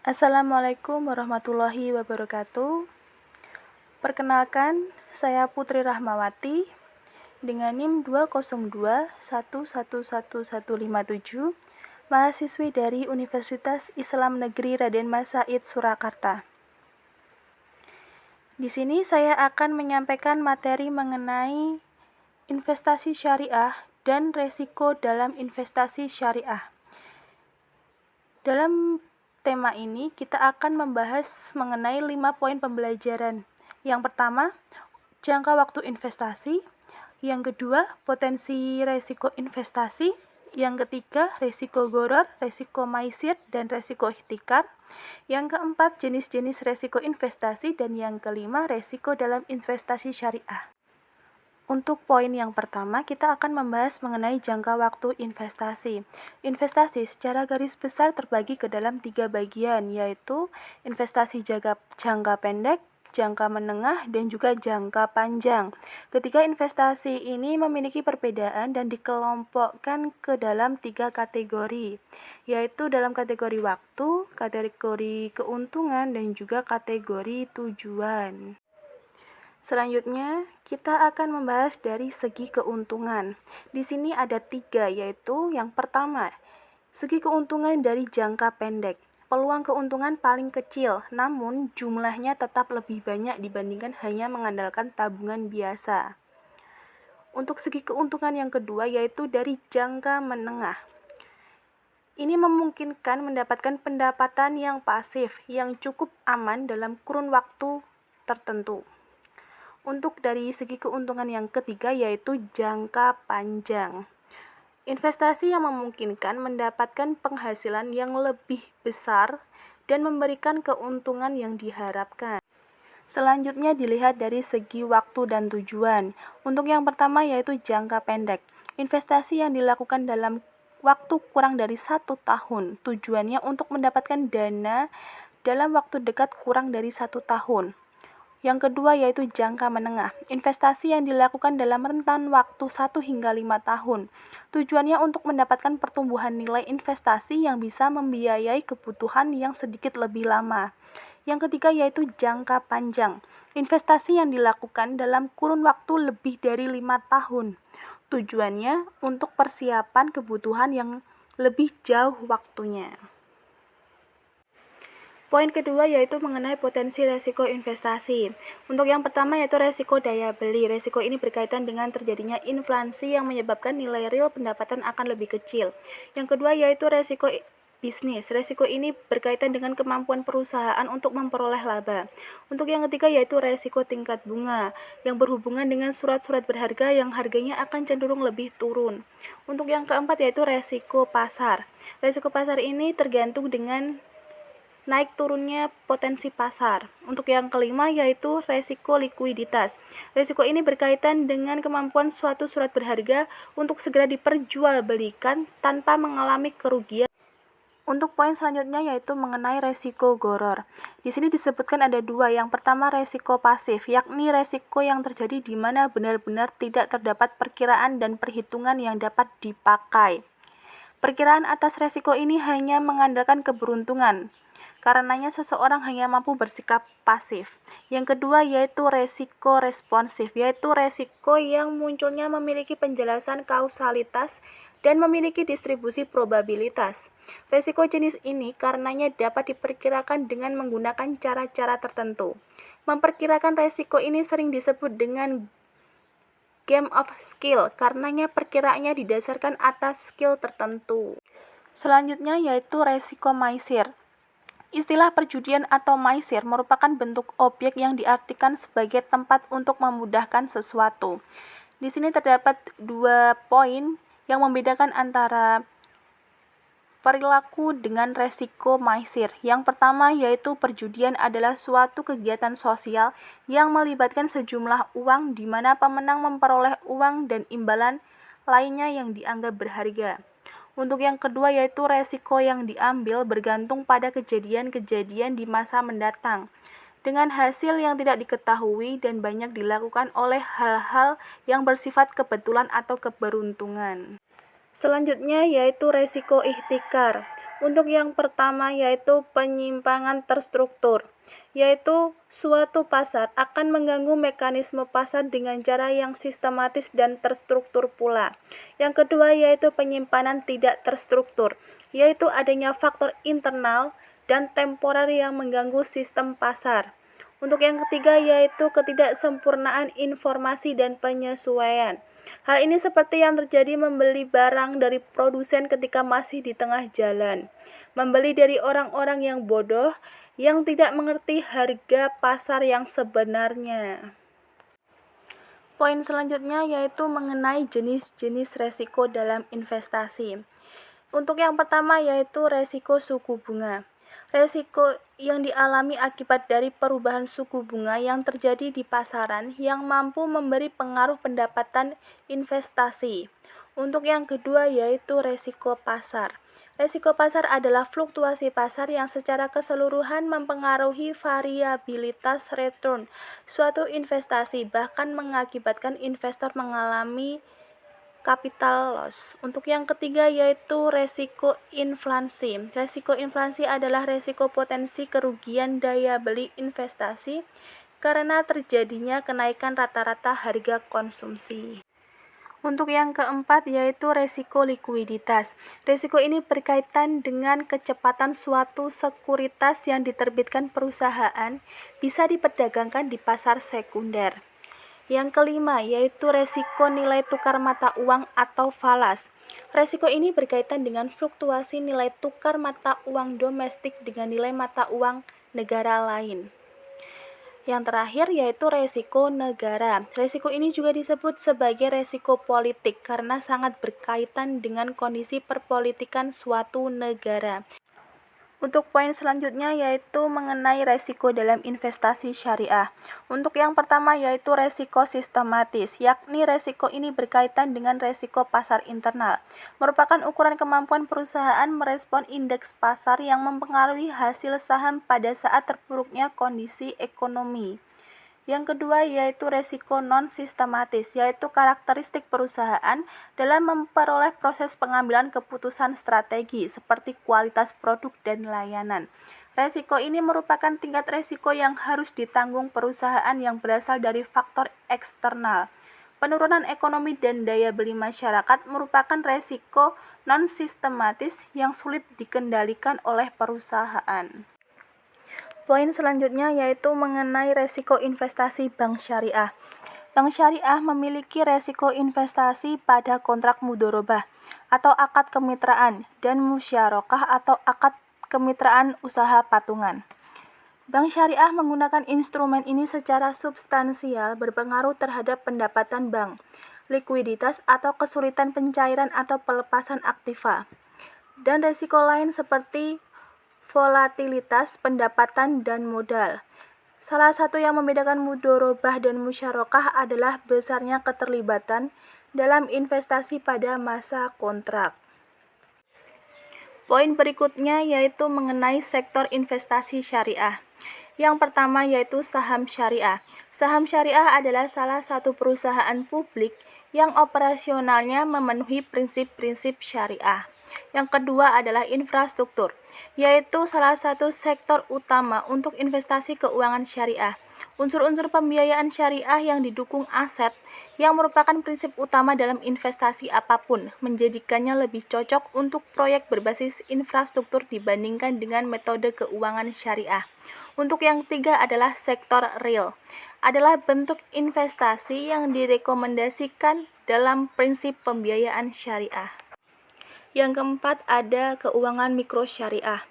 Assalamualaikum warahmatullahi wabarakatuh. Perkenalkan, saya Putri Rahmawati dengan NIM 202111157, mahasiswi dari Universitas Islam Negeri Raden Mas Said Surakarta. Di sini saya akan menyampaikan materi mengenai investasi syariah dan resiko dalam investasi syariah. Dalam tema ini kita akan membahas mengenai 5 poin pembelajaran. Yang pertama, jangka waktu investasi. Yang kedua, potensi resiko investasi. Yang ketiga, resiko gharar, resiko maisir, dan resiko ihtikar. Yang keempat, jenis-jenis resiko investasi. Dan yang kelima, resiko dalam investasi syariah. Untuk poin yang pertama, kita akan membahas mengenai jangka waktu investasi. Investasi secara garis besar terbagi ke dalam 3 bagian, yaitu investasi jangka pendek, jangka menengah, dan juga jangka panjang. Ketiga investasi ini memiliki perbedaan dan dikelompokkan ke dalam 3 kategori, yaitu dalam kategori waktu, kategori keuntungan, dan juga kategori tujuan. Selanjutnya, kita akan membahas dari segi keuntungan. Di sini ada 3, yaitu yang pertama, segi keuntungan dari jangka pendek. Peluang keuntungan paling kecil, namun jumlahnya tetap lebih banyak dibandingkan hanya mengandalkan tabungan biasa. Untuk segi keuntungan yang kedua, yaitu dari jangka menengah. Ini memungkinkan mendapatkan pendapatan yang pasif, yang cukup aman dalam kurun waktu tertentu. Untuk dari segi keuntungan yang ketiga, yaitu jangka panjang. Investasi yang memungkinkan mendapatkan penghasilan yang lebih besar dan memberikan keuntungan yang diharapkan. Selanjutnya dilihat dari segi waktu dan tujuan. Untuk yang pertama yaitu jangka pendek. Investasi yang dilakukan dalam waktu kurang dari 1 tahun. Tujuannya untuk mendapatkan dana dalam waktu dekat kurang dari 1 tahun. Yang kedua yaitu jangka menengah. Investasi yang dilakukan dalam rentan waktu 1 hingga 5 tahun. Tujuannya untuk mendapatkan pertumbuhan nilai investasi yang bisa membiayai kebutuhan yang sedikit lebih lama. Yang ketiga yaitu jangka panjang. Investasi yang dilakukan dalam kurun waktu lebih dari 5 tahun. Tujuannya untuk persiapan kebutuhan yang lebih jauh waktunya. Poin kedua yaitu mengenai potensi resiko investasi. Untuk yang pertama yaitu resiko daya beli. Resiko ini berkaitan dengan terjadinya inflasi yang menyebabkan nilai real pendapatan akan lebih kecil. Yang kedua yaitu resiko bisnis. Resiko ini berkaitan dengan kemampuan perusahaan untuk memperoleh laba. Untuk yang ketiga yaitu resiko tingkat bunga yang berhubungan dengan surat-surat berharga yang harganya akan cenderung lebih turun. Untuk yang keempat yaitu resiko pasar. Resiko pasar ini tergantung dengan naik turunnya potensi pasar. Untuk yang kelima yaitu resiko likuiditas. Resiko ini berkaitan dengan kemampuan suatu surat berharga untuk segera diperjualbelikan tanpa mengalami kerugian. Untuk poin selanjutnya yaitu mengenai resiko gharar. Di sini disebutkan ada 2. Yang pertama resiko pasif, yakni resiko yang terjadi di mana benar-benar tidak terdapat perkiraan dan perhitungan yang dapat dipakai. Perkiraan atas resiko ini hanya mengandalkan keberuntungan. Karenanya seseorang hanya mampu bersikap pasif. Yang kedua yaitu resiko responsif, yaitu resiko yang munculnya memiliki penjelasan kausalitas dan memiliki distribusi probabilitas. Resiko jenis ini karenanya dapat diperkirakan dengan menggunakan cara-cara tertentu. Memperkirakan resiko ini sering disebut dengan game of skill, karenanya perkiraannya didasarkan atas skill tertentu. Selanjutnya yaitu resiko maisir. Istilah perjudian atau maisir merupakan bentuk objek yang diartikan sebagai tempat untuk memudahkan sesuatu. Di sini terdapat 2 poin yang membedakan antara perilaku dengan resiko maisir. Yang pertama yaitu perjudian adalah suatu kegiatan sosial yang melibatkan sejumlah uang di mana pemenang memperoleh uang dan imbalan lainnya yang dianggap berharga. Untuk yang kedua yaitu resiko yang diambil bergantung pada kejadian-kejadian di masa mendatang, dengan hasil yang tidak diketahui dan banyak dilakukan oleh hal-hal yang bersifat kebetulan atau keberuntungan. Selanjutnya yaitu resiko ihtikar. Untuk yang pertama yaitu penyimpangan terstruktur, yaitu suatu pasar akan mengganggu mekanisme pasar dengan cara yang sistematis dan terstruktur pula. Yang kedua yaitu penyimpanan tidak terstruktur, yaitu adanya faktor internal dan temporer yang mengganggu sistem pasar. Untuk yang ketiga yaitu ketidaksempurnaan informasi dan penyesuaian. Hal ini seperti yang terjadi membeli barang dari produsen ketika masih di tengah jalan, membeli dari orang-orang yang bodoh yang tidak mengerti harga pasar yang sebenarnya. Poin selanjutnya yaitu mengenai jenis-jenis resiko dalam investasi. Untuk yang pertama yaitu resiko suku bunga. Resiko yang dialami akibat dari perubahan suku bunga yang terjadi di pasaran yang mampu memberi pengaruh pendapatan investasi. Untuk yang kedua yaitu resiko pasar. Resiko pasar adalah fluktuasi pasar yang secara keseluruhan mempengaruhi variabilitas return suatu investasi, bahkan mengakibatkan investor mengalami capital loss. Untuk yang ketiga yaitu resiko inflasi. Resiko inflasi adalah resiko potensi kerugian daya beli investasi karena terjadinya kenaikan rata-rata harga konsumsi. Untuk yang keempat yaitu resiko likuiditas. Resiko ini berkaitan dengan kecepatan suatu sekuritas yang diterbitkan perusahaan bisa diperdagangkan di pasar sekunder. Yang kelima yaitu resiko nilai tukar mata uang atau falas. Resiko ini berkaitan dengan fluktuasi nilai tukar mata uang domestik dengan nilai mata uang negara lain. Yang terakhir yaitu resiko negara. Resiko ini juga disebut sebagai resiko politik karena sangat berkaitan dengan kondisi perpolitikan suatu negara. Untuk poin selanjutnya yaitu mengenai resiko dalam investasi syariah. Untuk yang pertama yaitu resiko sistematis, yakni resiko ini berkaitan dengan resiko pasar internal. Merupakan ukuran kemampuan perusahaan merespon indeks pasar yang mempengaruhi hasil saham pada saat terpuruknya kondisi ekonomi. Yang kedua yaitu resiko non-sistematis, yaitu karakteristik perusahaan dalam memperoleh proses pengambilan keputusan strategi seperti kualitas produk dan layanan. Resiko ini merupakan tingkat resiko yang harus ditanggung perusahaan yang berasal dari faktor eksternal. Penurunan ekonomi dan daya beli masyarakat merupakan resiko non-sistematis yang sulit dikendalikan oleh perusahaan. Poin selanjutnya yaitu mengenai resiko investasi bank syariah. Bank syariah memiliki resiko investasi pada kontrak mudharabah atau akad kemitraan dan musyarakah atau akad kemitraan usaha patungan. Bank syariah menggunakan instrumen ini secara substansial berpengaruh terhadap pendapatan bank, likuiditas atau kesulitan pencairan atau pelepasan aktiva, dan resiko lain seperti volatilitas pendapatan dan modal. Salah satu yang membedakan mudharabah dan musyarakah adalah besarnya keterlibatan dalam investasi pada masa kontrak. Poin berikutnya yaitu mengenai sektor investasi syariah. Yang pertama yaitu saham syariah. Saham syariah adalah salah satu perusahaan publik yang operasionalnya memenuhi prinsip-prinsip syariah. Yang kedua adalah infrastruktur, yaitu salah satu sektor utama untuk investasi keuangan syariah. Unsur-unsur pembiayaan syariah yang didukung aset yang merupakan prinsip utama dalam investasi apapun, menjadikannya lebih cocok untuk proyek berbasis infrastruktur dibandingkan dengan metode keuangan syariah. Untuk yang ketiga adalah sektor real, adalah bentuk investasi yang direkomendasikan dalam prinsip pembiayaan syariah. Yang keempat ada keuangan mikro syariah.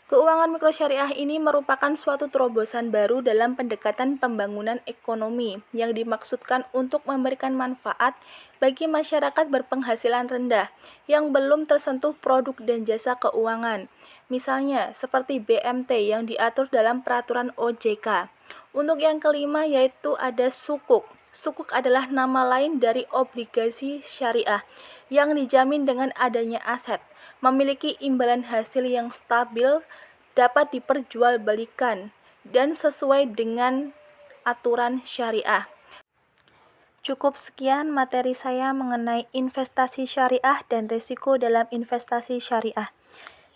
Keuangan mikro syariah ini merupakan suatu terobosan baru dalam pendekatan pembangunan ekonomi yang dimaksudkan untuk memberikan manfaat bagi masyarakat berpenghasilan rendah yang belum tersentuh produk dan jasa keuangan. Misalnya seperti BMT yang diatur dalam peraturan OJK. Untuk yang kelima yaitu ada sukuk. Sukuk adalah nama lain dari obligasi syariah yang dijamin dengan adanya aset, memiliki imbalan hasil yang stabil, dapat diperjualbelikan, dan sesuai dengan aturan syariah. Cukup sekian materi saya mengenai investasi syariah dan risiko dalam investasi syariah.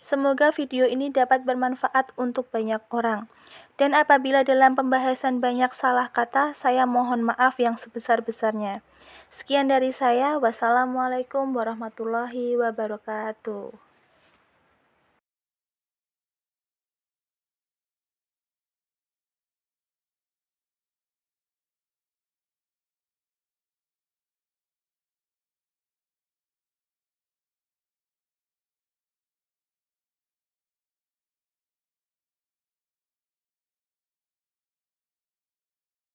Semoga video ini dapat bermanfaat untuk banyak orang. Dan apabila dalam pembahasan banyak salah kata, saya mohon maaf yang sebesar-besarnya. Sekian dari saya. Wassalamualaikum warahmatullahi wabarakatuh.